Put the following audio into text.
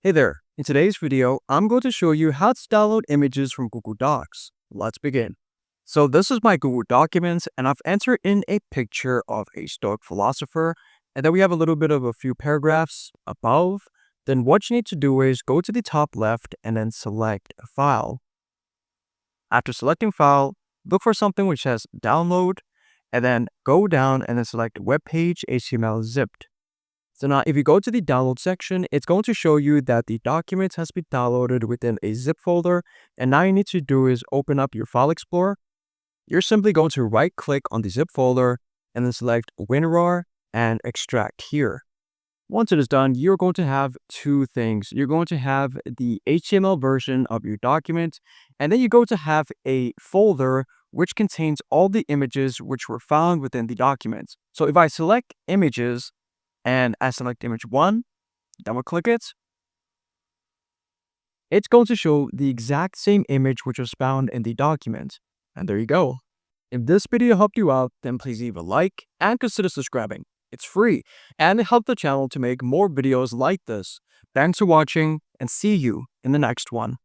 Hey there, in today's video, I'm going to show you how to download images from Google Docs. Let's begin. So this is my Google Documents and I've entered in a picture of a Stoic philosopher and then we have a little bit of a few paragraphs above. Then what you need to do is go to the top left and then select a file. After selecting file, look for something which says download and then go down and then select web page HTML zipped. So now if you go to the download section, it's going to show you that the document has been downloaded within a zip folder. And now you need to do is open up your file explorer. You're simply going to right click on the zip folder and then select WinRAR and extract here. Once it is done, you're going to have two things. You're going to have the HTML version of your document, and then you're going to have a folder which contains all the images which were found within the document. So if I select images, and I select image 1, double click it, it's going to show the exact same image which was found in the document. And there you go. If this video helped you out, then please leave a like and consider subscribing. It's free and it helps the channel to make more videos like this. Thanks for watching and see you in the next one.